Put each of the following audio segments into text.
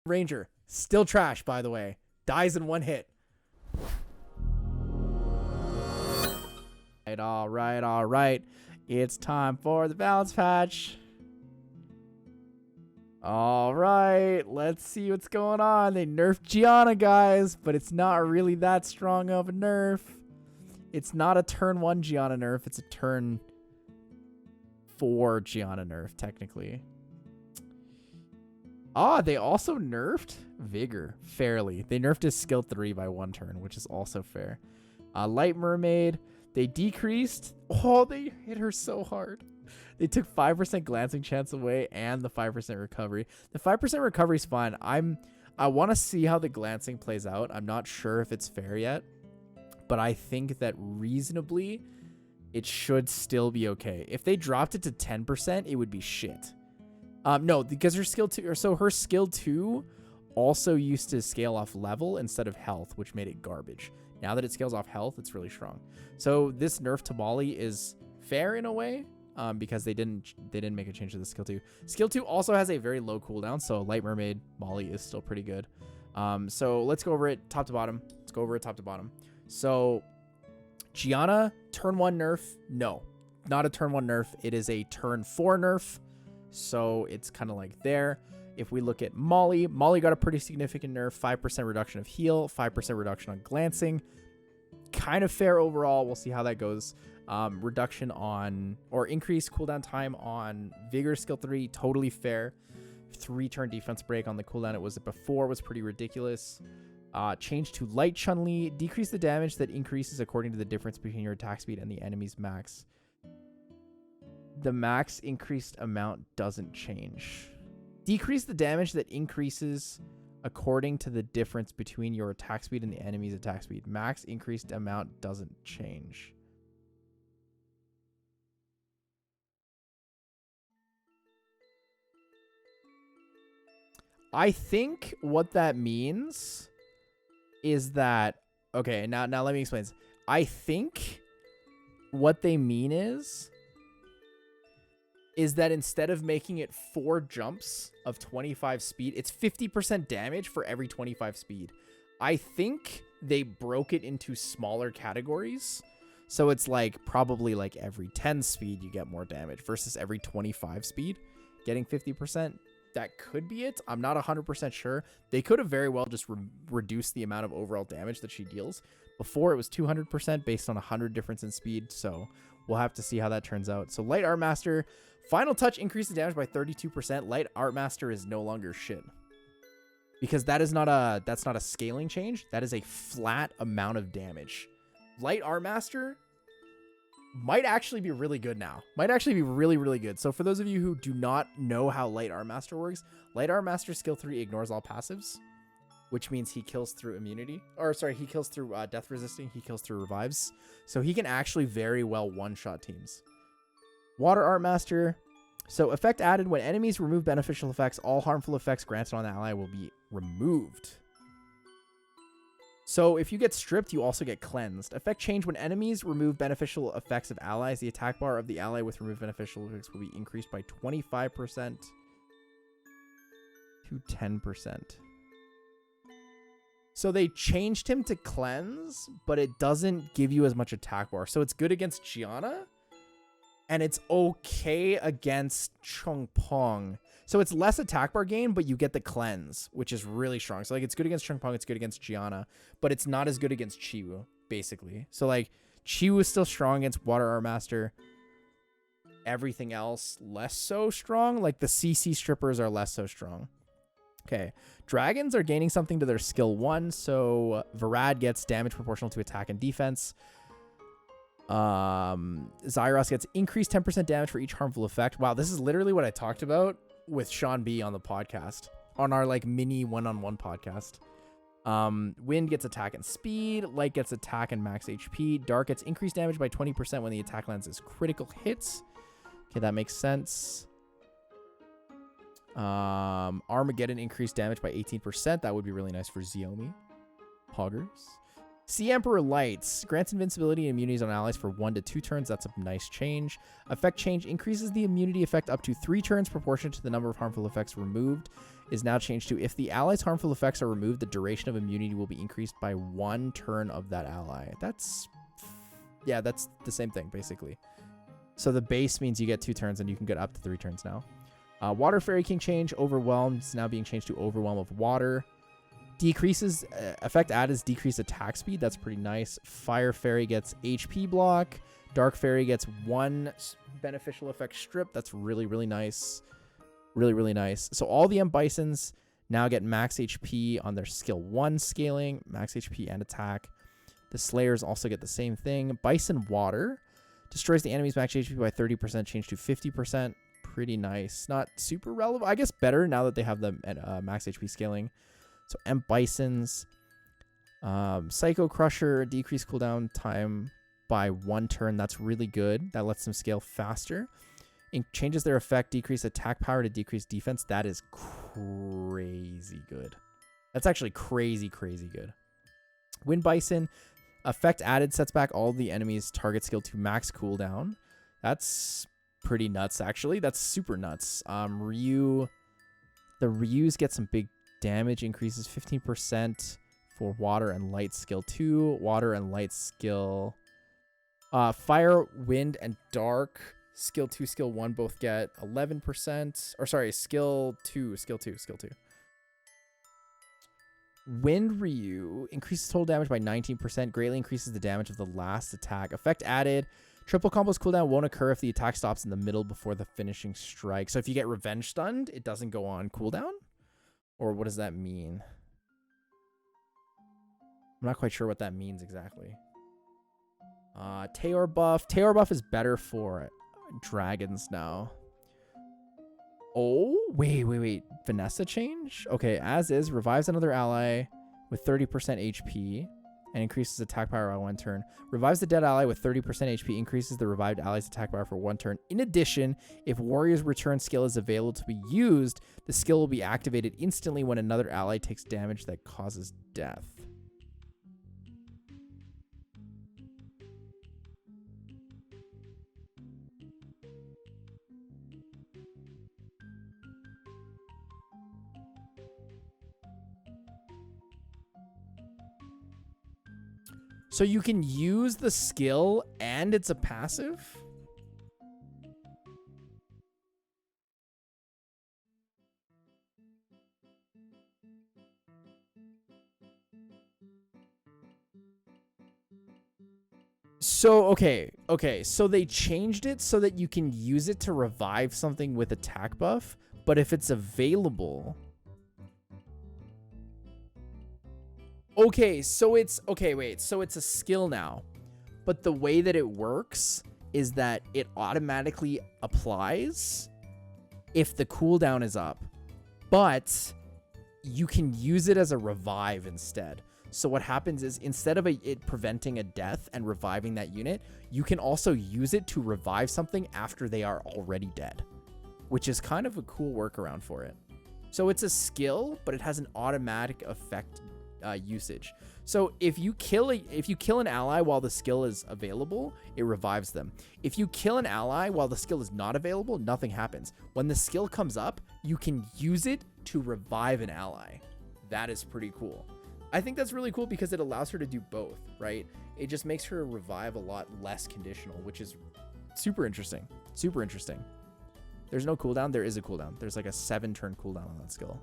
Ranger, still trash, by the way. Dies in one hit. All right. It's time for the balance patch. All right, let's see what's going on. They nerfed Gianna, guys, but it's not really that strong of a nerf. It's not a turn 1 Gianna nerf. It's a turn 4 Gianna nerf, technically. They also nerfed Vigor fairly. They nerfed his skill 3 by 1 turn, which is also fair. Light Mermaid, they decreased. Oh, they hit her so hard. They took 5% glancing chance away and the 5% recovery. The 5% recovery is fine. I want to see how the glancing plays out. I'm not sure if it's fair yet, but I think that reasonably it should still be okay. If they dropped it to 10%, it would be shit. No, because her skill 2, her skill 2 also used to scale off level instead of health, which made it garbage. Now that it scales off health, it's really strong. So this nerf to Molly is fair in a way, because they didn't make a change to the skill 2. Skill 2 also has a very low cooldown, so Light Mermaid Molly is still pretty good. So let's go over it top to bottom. So Gianna, turn 1 nerf? No, not a turn 1 nerf. It is a turn 4 nerf. So it's kind of like there. If we look at Molly got a pretty significant nerf, 5% reduction of heal, 5% reduction on glancing. Kind of fair overall. We'll see how that goes. Reduction on, or increased cooldown time on Vigor skill 3, totally fair. 3-turn defense break on the cooldown it was before was pretty ridiculous. Change to light Chun-Li, decrease the damage that increases according to the difference between your attack speed and the enemy's max. The max increased amount doesn't change. Decrease the damage that increases according to the difference between your attack speed and the enemy's attack speed. Max increased amount doesn't change. I think what that means is that, okay, now let me explain this. I think what they mean is that instead of making it 4 jumps of 25 speed, it's 50% damage for every 25 speed. I think they broke it into smaller categories. So it's like probably like every 10 speed you get more damage versus every 25 speed getting 50%. That could be it. I'm not 100% sure. They could have very well just reduced the amount of overall damage that she deals. Before it was 200% based on 100 difference in speed. So we'll have to see how that turns out. So Light Art Master, final touch increases damage by 32%. Light Art Master is no longer shit. Because that's not a scaling change. That is a flat amount of damage. Light Art Master might actually be really good now. Might actually be really, really good. So for those of you who do not know how Light Art Master works, Light Art Master skill 3 ignores all passives, which means he kills through immunity. Or sorry, he kills through death resisting. He kills through revives. So he can actually very well one-shot teams. Water Art Master. So effect added when enemies remove beneficial effects, all harmful effects granted on the ally will be removed. So if you get stripped, you also get cleansed. Effect change when enemies remove beneficial effects of allies. The attack bar of the ally with removed beneficial effects will be increased by 25% to 10%. So they changed him to cleanse, but it doesn't give you as much attack bar. So it's good against Gianna, and it's okay against Chung Pong. So it's less attack bar gain, but you get the cleanse, which is really strong. So like it's good against Chung Pong, it's good against Gianna, but it's not as good against Chiwu, basically. So like Chiwu is still strong against Water Art Master. Everything else less so strong. Like the CC strippers are less so strong. Okay. Dragons are gaining something to their skill 1. So Varad gets damage proportional to attack and defense. Zyros gets increased 10% damage for each harmful effect. Wow, this is literally what I talked about with Sean B on the podcast, on our like mini one-on-one podcast. Wind gets attack and speed. Light gets attack and max HP. Dark gets increased damage by 20% when the attack lands as critical hits. Okay, that makes sense. Armageddon increased damage by 18%. That would be really nice for Xiaomi. Hoggers. Sea Emperor Lights grants invincibility and immunities on allies for 1 to 2 turns. That's a nice change. Effect change increases the immunity effect up to 3 turns proportionate to the number of harmful effects removed. is now changed to if the ally's harmful effects are removed, the duration of immunity will be increased by 1 turn of that ally. That's the same thing, basically. So the base means you get 2 turns, and you can get up to 3 turns now. Water Fairy King change, Overwhelmed is now being changed to Overwhelm of Water. Decreases, effect added is decreased attack speed. That's pretty nice. Fire Fairy gets HP block. Dark Fairy gets 1 beneficial effect strip. That's really, really nice. Really, really nice. So all the Bisons now get max HP on their skill 1 scaling, max HP and attack. The Slayers also get the same thing. Bison Water destroys the enemy's max HP by 30%, change to 50%. Pretty nice. Not super relevant. I guess better now that they have the max HP scaling. So Bisons. Psycho Crusher, decreased cooldown time by 1 turn. That's really good. That lets them scale faster. It changes their effect, decrease attack power to decrease defense. That is crazy good. That's actually crazy, crazy good. Wind Bison, effect added sets back all the enemy's target skill to max cooldown. That's pretty nuts, actually. That's super nuts. The Ryus get some big damage, increases 15% for water and light skill 2. Water and light skill. Fire, wind, and dark. Skill 2, skill 1 both get 11%. Or sorry, skill 2. Wind Ryu increases total damage by 19%. Greatly increases the damage of the last attack. Effect added. Triple combos cooldown won't occur if the attack stops in the middle before the finishing strike. So if you get revenge stunned, it doesn't go on cooldown? Or what does that mean? I'm not quite sure what that means exactly. Taor buff. Taor buff is better for dragons now. Oh, wait. Vanessa change? Okay, as is, revives another ally with 30% HP and increases attack power by 1 turn. Revives the dead ally with 30% HP, increases the revived ally's attack power for 1 turn. In addition, if Warrior's Return skill is available to be used, the skill will be activated instantly when another ally takes damage that causes death. So you can use the skill and it's a passive? So, okay. So they changed it so that you can use it to revive something with attack buff, but if it's available... Okay, so it's a skill now. But the way that it works is that it automatically applies if the cooldown is up. But you can use it as a revive instead. So what happens is instead of it preventing a death and reviving that unit, you can also use it to revive something after they are already dead, which is kind of a cool workaround for it. So it's a skill, but it has an automatic effect usage. So if you kill an ally while the skill is available, it revives them. If you kill an ally while the skill is not available, nothing happens. When the skill comes up, you can use it to revive an ally. That is pretty cool. I think that's really cool because it allows her to do both, right? It just makes her revive a lot less conditional, which is super interesting. Super interesting. There's no cooldown. There is a cooldown. There's like a 7-turn cooldown on that skill.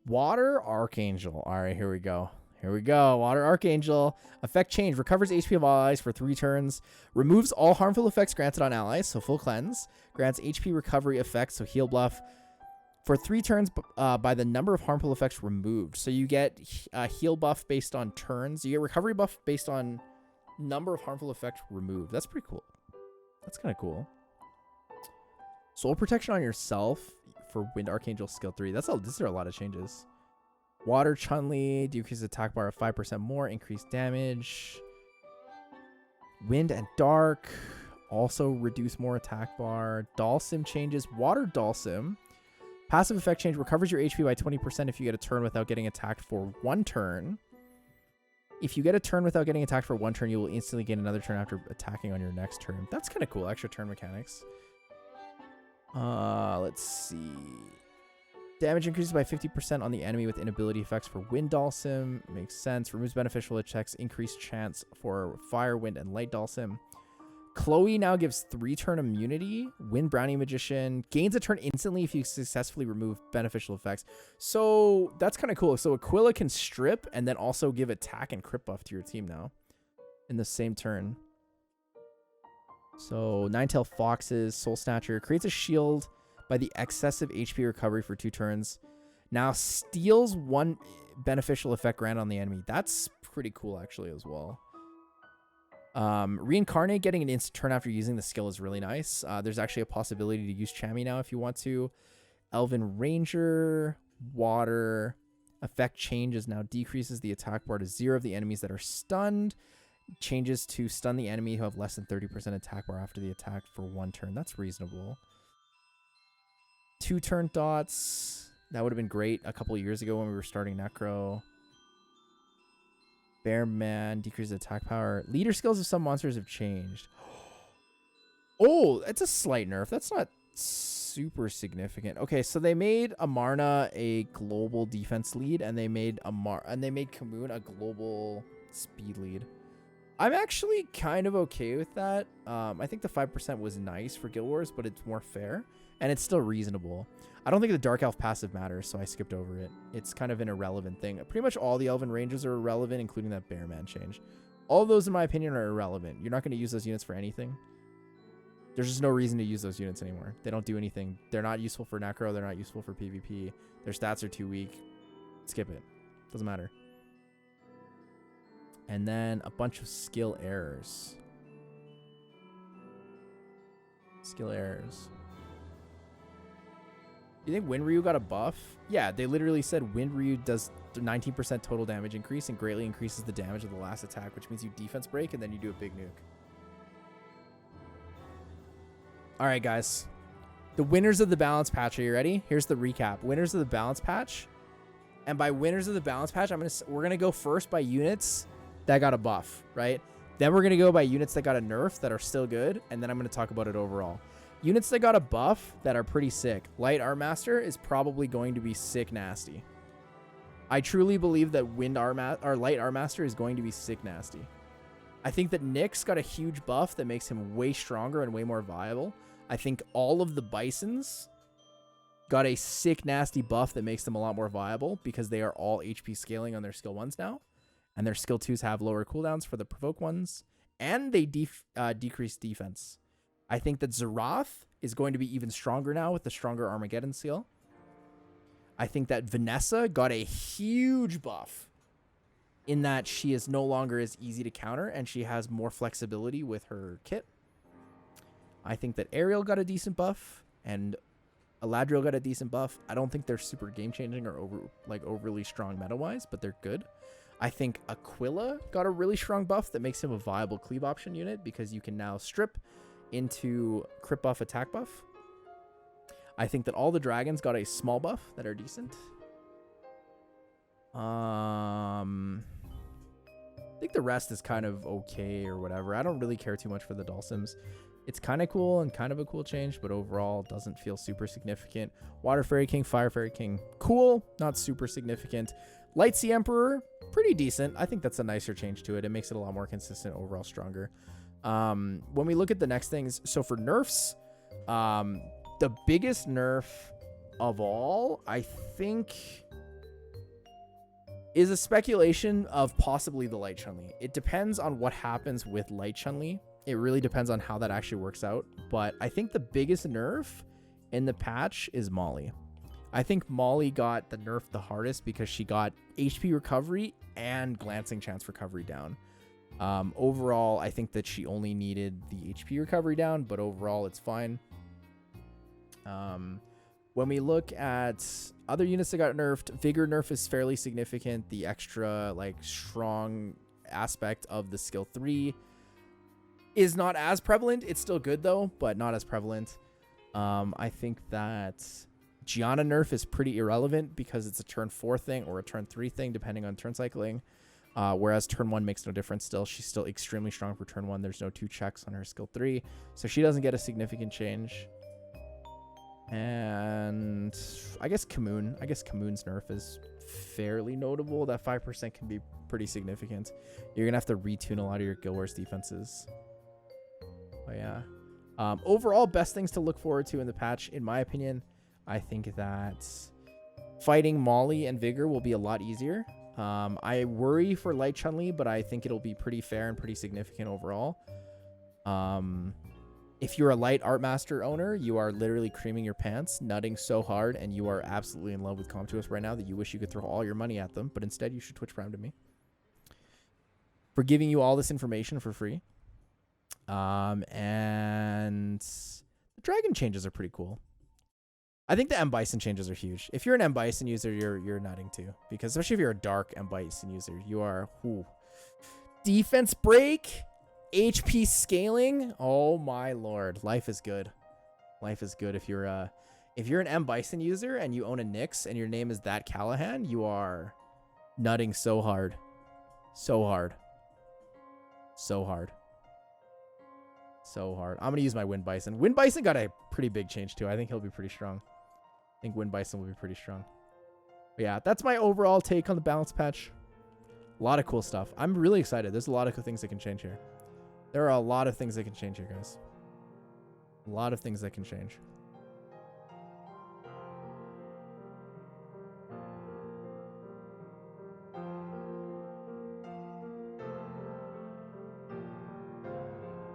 Water Archangel. All right, here we go. Water Archangel. Effect change. Recovers HP of allies for 3 turns. Removes all harmful effects granted on allies, so full cleanse. Grants HP recovery effects, so heal buff, for 3 turns by the number of harmful effects removed. So you get heal buff based on turns. You get recovery buff based on number of harmful effects removed. That's pretty cool. That's kind of cool. Soul protection on yourself for Wind Archangel skill 3. These are a lot of changes. Water Chun-Li, decreases attack bar of 5% more, increased damage. Wind and Dark, also reduce more attack bar. Dhalsim changes. Water Dhalsim. Passive effect change, recovers your HP by 20% if you get a turn without getting attacked for 1 turn. If you get a turn without getting attacked for 1 turn, you will instantly gain another turn after attacking on your next turn. That's kind of cool. Extra turn mechanics. Let's see. Damage increases by 50% on the enemy with inability effects for Wind Dhalsim. Makes sense. Removes beneficial attacks. Increased chance for Fire, Wind, and Light Dhalsim. Chloe now gives 3-turn immunity. Wind Brownie Magician gains a turn instantly if you successfully remove beneficial effects. So that's kind of cool. So Aquila can strip and then also give attack and crit buff to your team now in the same turn. So Ninetail Foxes, Soul Snatcher creates a shield by the excessive HP recovery for 2 turns. Now steals 1 beneficial effect granted on the enemy. That's pretty cool actually as well. Reincarnate, getting an instant turn after using the skill is really nice. There's actually a possibility to use Chammy now if you want to. Elven Ranger, Water, effect changes now decreases the attack bar to 0 of the enemies that are stunned. Changes to stun the enemy who have less than 30% attack bar after the attack for 1 turn. That's reasonable. 2 turn dots. That would have been great a couple years ago when we were starting Necro. Bear Man, decreases attack power. Leader skills of some monsters have changed. Oh, it's a slight nerf. That's not super significant. Okay, so they made Amarna a global defense lead, and they made Kamoon a global speed lead. I'm actually kind of okay with that. I think the 5% was nice for Guild Wars, but it's more fair, and it's still reasonable. I don't think the Dark Elf passive matters, so I skipped over it. It's kind of an irrelevant thing. Pretty much all the Elven ranges are irrelevant, including that Bear Man change. All of those, in my opinion, are irrelevant. You're not going to use those units for anything. There's just no reason to use those units anymore. They don't do anything. They're not useful for Necro. They're not useful for PvP. Their stats are too weak. Skip it. Doesn't matter. And then a bunch of skill errors. Skill errors. You think Wind Ryu got a buff? Yeah, they literally said Wind Ryu does 19% total damage increase and greatly increases the damage of the last attack, which means you defense break and then you do a big nuke. All right, guys. The winners of the balance patch. Are you ready? Here's the recap. Winners of the balance patch. And by winners of the balance patch, we're gonna go first by units that got a buff, right? Then we're gonna go by units that got a nerf that are still good, and then I'm gonna talk about it overall. Units that got a buff that are pretty sick. Light Armmaster is probably going to be sick nasty. I truly believe that Light Armmaster is going to be sick nasty. I think that Nyx got a huge buff that makes him way stronger and way more viable. I think all of the Bisons got a sick nasty buff that makes them a lot more viable because they are all HP scaling on their skill 1s now. And their skill 2s have lower cooldowns for the provoke ones. And they decrease defense. I think that Zerath is going to be even stronger now with the stronger Armageddon seal. I think that Vanessa got a huge buff in that she is no longer as easy to counter and she has more flexibility with her kit. I think that Ariel got a decent buff and Eladriel got a decent buff. I don't think they're super game-changing or overly strong meta-wise, but they're good. I think Aquila got a really strong buff that makes him a viable cleave option unit because you can now strip into crit buff, attack buff. I think that all the dragons got a small buff that are decent. I think the rest is kind of okay or whatever. I don't really care too much for the Dhalsims. It's kind of cool and kind of a cool change, but overall doesn't feel super significant. Water Fairy King, Fire Fairy King, cool, not super significant. Light Sea Emperor, pretty decent. I think that's a nicer change to it. It makes it a lot more consistent, overall stronger. When we look at the next things, so for nerfs, the biggest nerf of all, I think, is a speculation of possibly the Light Chun-Li. It depends on what happens with Light Chun-Li. It really depends on how that actually works out. But I think the biggest nerf in the patch is Molly. I think Molly got the nerf the hardest because she got HP recovery and glancing chance recovery down. Overall, I think that she only needed the HP recovery down, but overall it's fine. When we look at other units that got nerfed, Vigor nerf is fairly significant. The extra strong aspect of the skill 3 is not as prevalent. It's still good though, but not as prevalent. I think that Gianna nerf is pretty irrelevant because it's a turn 4 thing or a turn 3 thing, depending on turn cycling. Whereas turn 1 makes no difference still. She's still extremely strong for turn 1. There's no 2 checks on her skill 3. So she doesn't get a significant change. And I guess Kamoon. I guess Kamoon's nerf is fairly notable. That 5% can be pretty significant. You're going to have to retune a lot of your Guild Wars defenses. But yeah. Overall, best things to look forward to in the patch, in my opinion, I think that fighting Molly and Vigor will be a lot easier. I worry for light Chun-Li, but I think it'll be pretty fair and pretty significant overall. If you're a light Art Master owner, you are literally creaming your pants, nutting so hard, and you are absolutely in love with Comptuous right now that you wish you could throw all your money at them, but instead you should Twitch Prime to me for giving you all this information for free. And the dragon changes are pretty cool. I think the M Bison changes are huge. If you're an M Bison user, you're nutting too, because especially if you're a dark M Bison user, you are defense break, HP scaling. Oh my lord, life is good. Life is good if you're an M Bison user and you own a Nyx and your name is that Callahan, you are nutting so hard, so hard, so hard. So hard. I'm gonna use my Wind Bison. Wind Bison got a pretty big change too. I think he'll be pretty strong. I think Wind Bison will be pretty strong. But yeah, that's my overall take on the balance patch. A lot of cool stuff. I'm really excited. There's a lot of cool things that can change here. There are a lot of things that can change here, guys. A lot of things that can change.